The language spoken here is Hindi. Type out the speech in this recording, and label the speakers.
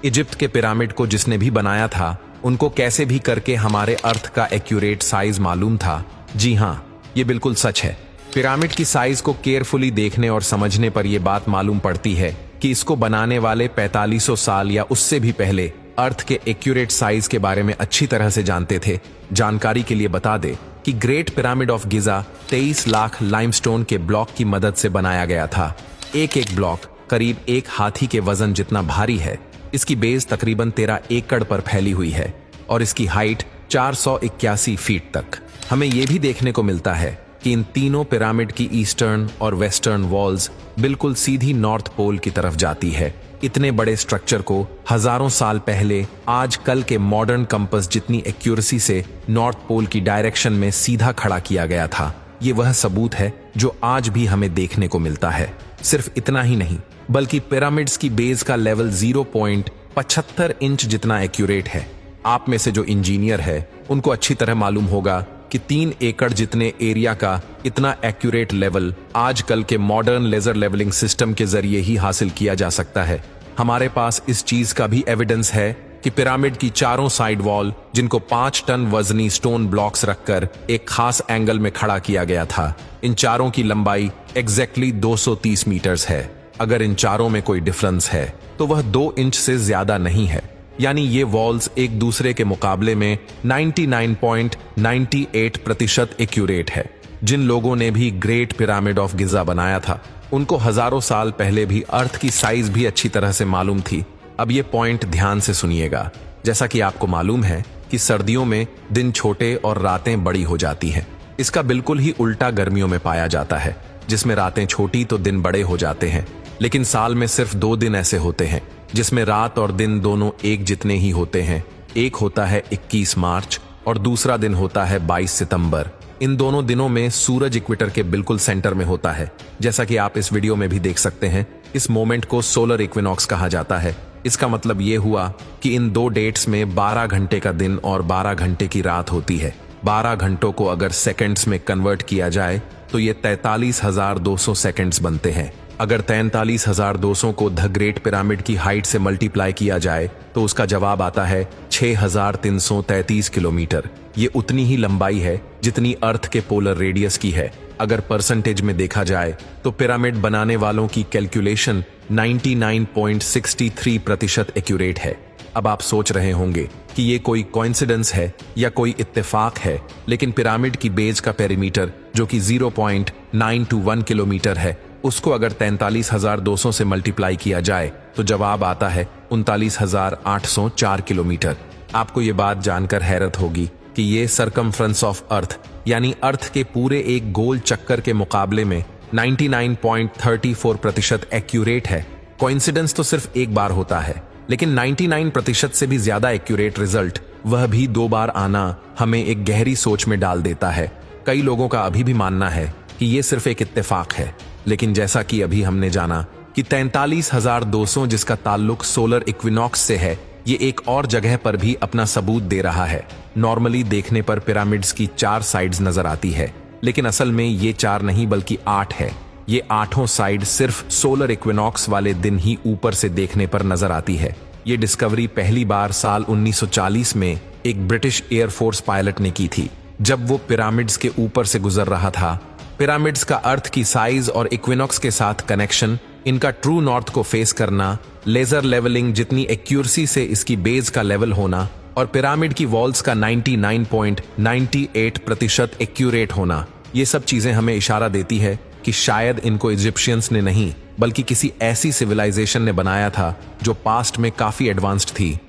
Speaker 1: इजिप्ट के पिरामिड को जिसने भी बनाया था उनको कैसे भी करके हमारे अर्थ का एक्यूरेट साइज मालूम था। जी हाँ, ये बिल्कुल सच है। पिरामिड की साइज को केयरफुली देखने और समझने पर यह बात मालूम पड़ती है कि इसको बनाने वाले 4500 साल या उससे भी पहले अर्थ के एक्यूरेट साइज के बारे में अच्छी तरह से जानते थे। जानकारी के लिए बता दे कि great pyramid of Giza 23 lakh limestone के ब्लॉक की मदद से बनाया गया था। एक एक ब्लॉक करीब एक हाथी के वजन जितना भारी है। इसकी बेस तकरीबन 13 एकड़ पर फैली हुई है और इसकी हाइट 481 फीट तक। हमें यह भी देखने को मिलता है कि इन तीनों पिरामिड की ईस्टर्न और वेस्टर्न वॉल्स बिल्कुल सीधी नॉर्थ पोल की तरफ जाती है। इतने बड़े स्ट्रक्चर को हजारों साल पहले आज कल के मॉडर्न कंपास जितनी एक्यूरेसी से नॉर्थ पोल की डायरेक्शन में सीधा खड़ा किया गया था। ये वह सबूत है जो आज भी हमें देखने को मिलता है। सिर्फ इतना ही नहीं, बल्कि पिरामिड्स की बेस का लेवल 0.75 इंच जितना एक्यूरेट है। आप में से जो इंजीनियर है उनको अच्छी तरह मालूम होगा कि 3 एकड़ जितने एरिया का इतना एक्यूरेट लेवल आजकल के मॉडर्न लेजर लेवलिंग सिस्टम के जरिए ही हासिल किया जा सकता है। हमारे पास इस चीज का भी एविडेंस है कि पिरामिड की चारों साइड वॉल, जिनको 5 टन वजनी स्टोन ब्लॉक्स रखकर एक खास एंगल में खड़ा किया गया था, इन चारों की लंबाई एग्जैक्टली 230 मीटर्स है। अगर इन चारों में कोई डिफरेंस है तो वह 2 इंच से ज्यादा नहीं है। यानी ये वॉल्स एक दूसरे के मुकाबले में 99.98% एक्यूरेट है। जिन लोगों ने भी ग्रेट पिरामिड ऑफ गिजा बनाया था उनको हजारों साल पहले भी अर्थ की साइज भी अच्छी तरह से मालूम थी। अब ये पॉइंट ध्यान से सुनिएगा। जैसा कि आपको मालूम है कि सर्दियों में दिन छोटे और रातें बड़ी हो जाती हैं। इसका बिल्कुल ही उल्टा गर्मियों में पाया जाता है, जिसमें रातें छोटी तो दिन बड़े हो जाते हैं। लेकिन साल में सिर्फ 2 दिन ऐसे होते हैं जिसमें रात और दिन दोनों एक जितने ही होते हैं। एक होता है 21 मार्च और दूसरा दिन होता है 22 सितंबर। इन दोनों दिनों में सूरज इक्वेटर के बिल्कुल सेंटर में होता है। जैसा कि आप इस वीडियो में भी देख सकते हैं, इस मोमेंट को सोलर इक्विनॉक्स कहा जाता है। इसका मतलब ये हुआ कि इन 2 डेट्स में 12 घंटे का दिन और 12 घंटे की रात होती है। 12 घंटों को अगर सेकंड्स में कन्वर्ट किया जाए तो ये 43,200 सेकंड्स बनते हैं। अगर 43,200 को द ग्रेट पिरामिड की हाइट से मल्टीप्लाई किया जाए तो उसका जवाब आता है 6,333 किलोमीटर। ये उतनी ही लंबाई है जितनी अर्थ के पोलर रेडियस की है। अगर परसेंटेज में देखा जाए तो पिरामिड बनाने वालों की कैलकुलेशन 99.63% एक्यूरेट है। अब आप सोच रहे होंगे कि ये कोई कोइंसिडेंस है या कोई इत्तेफाक है, लेकिन पिरामिड की बेस का पेरीमीटर जो कि 0.921 किलोमीटर है, उसको अगर 43,200 से मल्टीप्लाई किया जाए तो जवाब आता है 39,804 किलोमीटर। आपको ये बात जानकर हैरत होगी कि ये सरकमफ्रेंस ऑफ अर्थ यानी अर्थ के पूरे एक गोल चक्कर के मुकाबले में 99.34% एक्यूरेट है। कोइंसिडेंस तो सिर्फ एक बार होता है, लेकिन 99% से भी ज्यादा एक्यूरेट रिजल्ट, वह भी 2 बार आना, हमें एक गहरी सोच में डाल देता है। कई लोगों का अभी भी मानना है कि यह सिर्फ एक इत्तेफाक है, लेकिन जैसा कि अभी हमने जाना कि 43,200 जिसका ताल्लुक सोलर इक्विनॉक्स से है, ये एक और जगह पर भी अपना सबूत दे रहा है। नॉर्मली देखने पर पिरामिड्स की 4 साइड्स नजर आती है, लेकिन असल में ये 4 नहीं बल्कि 8 है। ये 8 साइड सिर्फ सोलर इक्विनॉक्स वाले दिन ही ऊपर से देखने पर नजर आती है। ये डिस्कवरी पहली बार साल 1940 में एक ब्रिटिश एयरफोर्स पायलट ने की थी, जब वो पिरामिड्स के ऊपर से गुजर रहा था। पिरामिड्स का अर्थ की साइज और इक्विनॉक्स के साथ कनेक्शन, इनका ट्रू नॉर्थ को फेस करना, लेजर लेवलिंग जितनी एक्यूरेसी से इसकी बेस का लेवल होना और पिरामिड की वॉल्स का 99.98% एक्यूरेट होना, ये सब चीजें हमें इशारा देती है कि शायद इनको इजिप्शियंस ने नहीं बल्कि किसी ऐसी सिविलाइजेशन ने बनाया था जो पास्ट में काफी एडवांस्ड थी।